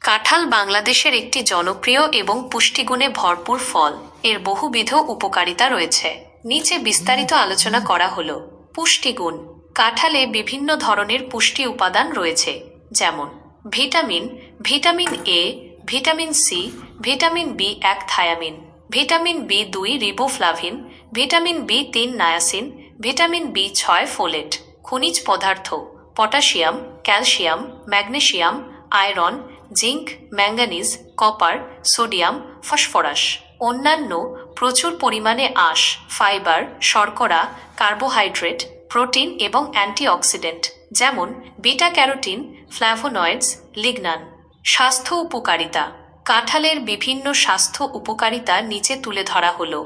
কাঁঠাল বাংলাদেশের একটি জনপ্রিয় এবং পুষ্টিগুণে ভরপুর ফল। এর বহুবিধ উপকারিতা রয়েছে। নিচে বিস্তারিত আলোচনা করা হলো। পুষ্টিগুণ। কাঁঠালে বিভিন্ন ধরনের পুষ্টি উপাদান রয়েছে, যেমন vitamin, vitamin A, vitamin C, vitamin বি1 থায়ামিন, ভিটামিন বি2 রিবোফ্লাভিন, ভিটামিন বি3 নায়াসিন, ভিটামিন বি6 ফোলেট। খনিজ পদার্থ: potassium, calcium, magnesium, iron, zinc, manganese, copper, sodium, phosphorus. অন্যান্য: প্রচুর পরিমাণে আঁশ, ফাইবার, শর্করা, কার্বোহাইড্রেট, প্রোটিন এবং অ্যান্টিঅক্সিডেন্ট, যেমন বিটা ক্যারোটিন, ফ্ল্যাভোনয়েডস, লিগনান। স্বাস্থ্য উপকারিতা। কাঁঠালের বিভিন্ন স্বাস্থ্য উপকারিতা নিচে তুলে ধরা হলো।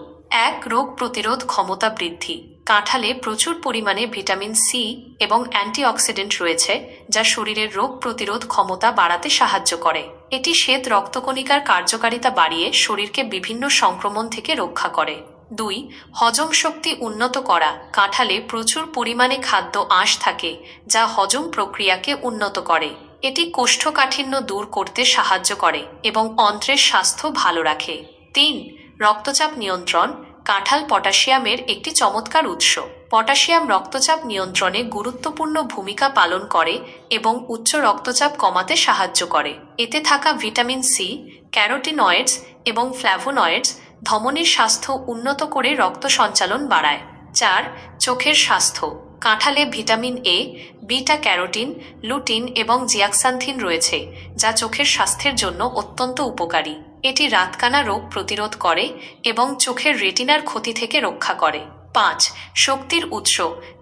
১. রোগ প্রতিরোধ ক্ষমতা বৃদ্ধি। কাঁঠালে প্রচুর পরিমাণে ভিটামিন সি এবং অ্যান্টিঅক্সিডেন্ট রয়েছে, যা শরীরের রোগ প্রতিরোধ ক্ষমতা বাড়াতে সাহায্য করে। এটি শ্বেত রক্তকণিকার কার্যকারিতা বাড়িয়ে শরীরকে বিভিন্ন সংক্রমণ থেকে রক্ষা করে। ২. হজম শক্তি উন্নত করা। কাঁঠালে প্রচুর পরিমাণে খাদ্য আঁশ থাকে, যা হজম প্রক্রিয়াকে উন্নত করে। এটি কোষ্ঠকাঠিন্য দূর করতে সাহায্য করে এবং অন্ত্রের স্বাস্থ্য ভালো রাখে। ৩. রক্তচাপ নিয়ন্ত্রণ। কাঁঠাল পটাশিয়ামের একটি চমৎকার উৎস। পটাশিয়াম রক্তচাপ নিয়ন্ত্রণে গুরুত্বপূর্ণ ভূমিকা পালন করে এবং উচ্চ রক্তচাপ কমাতে সাহায্য করে। এতে থাকা ভিটামিন সি, ক্যারোটিনয়েডস এবং ফ্ল্যাভোনয়েডস ধমনীর স্বাস্থ্য উন্নত করে রক্ত সঞ্চালন বাড়ায়। ৪. চোখের স্বাস্থ্য। কাঁঠালে ভিটামিন এ, বিটা ক্যারোটিন, লুটিন এবং জিয়াক্সান্থিন রয়েছে, যা চোখের স্বাস্থ্যের জন্য অত্যন্ত উপকারী। এটি রাতকানা রোগ প্রতিরোধ করে এবং চোখের রেটিনার ক্ষতি থেকে রক্ষা করে। ৫. শক্তির উৎস।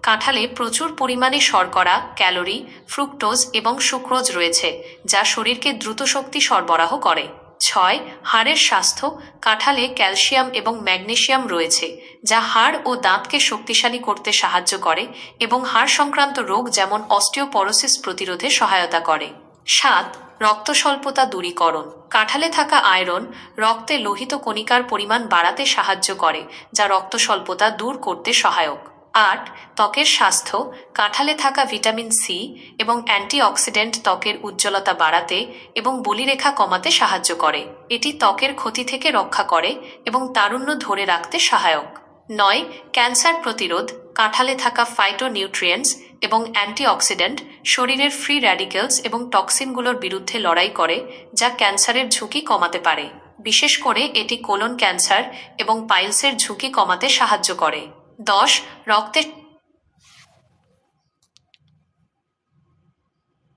কাঁঠালে প্রচুর পরিমাণে শর্করা, ক্যালোরি, ফ্রুক্টোজ এবং সুক্রোজ রয়েছে, যা শরীরকে দ্রুত শক্তি সরবরাহ করে। ৬. হাড়ের স্বাস্থ্য। কাঁঠালে ক্যালসিয়াম এবং ম্যাগনেসিয়াম রয়েছে, যা হাড় ও দাঁতকে শক্তিশালী করতে সাহায্য করে এবং হাড় সংক্রান্ত রোগ যেমন অস্টিওপরোসিস প্রতিরোধে সহায়তা করে। ৭. রক্ত স্বল্পতা দূরীকরণ। কাঁঠালে থাকা আয়রন রক্তে লোহিত কণিকার পরিমাণ বাড়াতে সাহায্য করে, যা রক্ত স্বল্পতা দূর করতে সহায়ক। ৮. ত্বকের স্বাস্থ্য। কাঁঠালে থাকা ভিটামিন সি এবং অ্যান্টিঅক্সিডেন্ট ত্বকের উজ্জ্বলতা বাড়াতে এবং বলিরেখা কমাতে সাহায্য করে। এটি ত্বকের ক্ষতি থেকে রক্ষা করে এবং তারুণ্য ধরে রাখতে সহায়ক। ৯. ক্যান্সার প্রতিরোধ। কাঁঠালে থাকা ফাইটোনিউট্রিয়েন্টস এবং অ্যান্টিঅক্সিডেন্ট শরীরের ফ্রি র্যাডিক্যালস এবং টক্সিনগুলোর বিরুদ্ধে লড়াই করে, যা ক্যান্সারের ঝুঁকি কমাতে পারে। বিশেষ করে এটি কোলন ক্যান্সার এবং পাইলসের ঝুঁকি কমাতে সাহায্য করে। ১০. রক্তে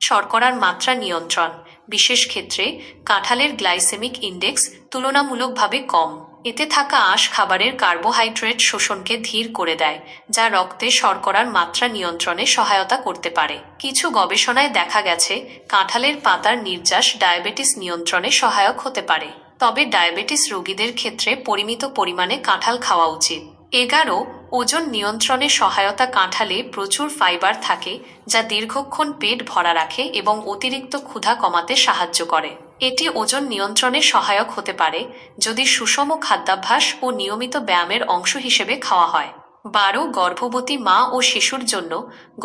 শর্করার মাত্রা নিয়ন্ত্রণ। বিশেষ ক্ষেত্রে কাঁঠালের গ্লাইসেমিক ইন্ডেক্স তুলনামূলকভাবে কম। এতে থাকা আঁশ খাবারের কার্বোহাইড্রেট শোষণকে ধীর করে দেয়, যা রক্তে শর্করার মাত্রা নিয়ন্ত্রণে সহায়তা করতে পারে। কিছু গবেষণায় দেখা গেছে কাঁঠালের পাতার নির্যাস ডায়াবেটিস নিয়ন্ত্রণে সহায়ক হতে পারে, তবে ডায়াবেটিস রোগীদের ক্ষেত্রে পরিমিত পরিমাণে কাঁঠাল খাওয়া উচিত। ১১. ওজন নিয়ন্ত্রণে সহায়তা। কাঁঠালে প্রচুর ফাইবার থাকে, যা দীর্ঘক্ষণ পেট ভরা রাখে এবং অতিরিক্ত ক্ষুধা কমাতে সাহায্য করে। এটি ওজন নিয়ন্ত্রণে সহায়ক হতে পারে যদি সুষম খাদ্যাভ্যাস ও নিয়মিত ব্যায়ামের অংশ হিসেবে খাওয়া হয়। ১২. গর্ভবতী মা ও শিশুর জন্য।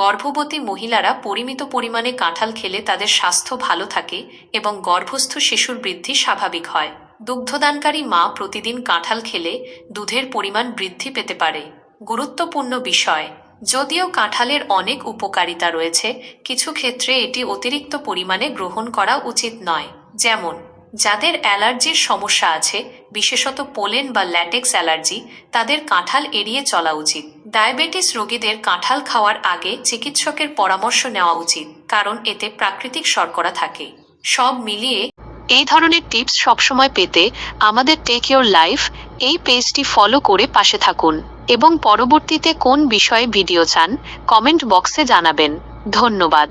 গর্ভবতী মহিলারা পরিমিত পরিমাণে কাঁঠাল খেলে তাদের স্বাস্থ্য ভালো থাকে এবং গর্ভস্থ শিশুর বৃদ্ধি স্বাভাবিক হয়। দুগ্ধদানকারী মা প্রতিদিন কাঁঠাল খেলে দুধের পরিমাণ বৃদ্ধি পেতে পারে। গুরুত্বপূর্ণ বিষয়: যদিও কাঁঠালের অনেক উপকারিতা রয়েছে, কিছু ক্ষেত্রে এটি অতিরিক্ত পরিমাণে গ্রহণ করা উচিত নয়। যেমন, যাদের অ্যালার্জির সমস্যা আছে, বিশেষত পোলেন বা ল্যাটেক্স অ্যালার্জি, তাদের কাঁঠাল এড়িয়ে চলা উচিত। ডায়াবেটিস রোগীদের কাঁঠাল খাওয়ার আগে চিকিৎসকের পরামর্শ নেওয়া উচিত, কারণ এতে প্রাকৃতিক শর্করা থাকে। সব মিলিয়ে এই ধরনের টিপস সবসময় পেতে আমাদের টেক ইওর লাইফ এই পেজটি ফলো করে পাশে থাকুন এবং পরবর্তীতে কোন বিষয়ে ভিডিও চান কমেন্ট বক্সে জানাবেন। ধন্যবাদ।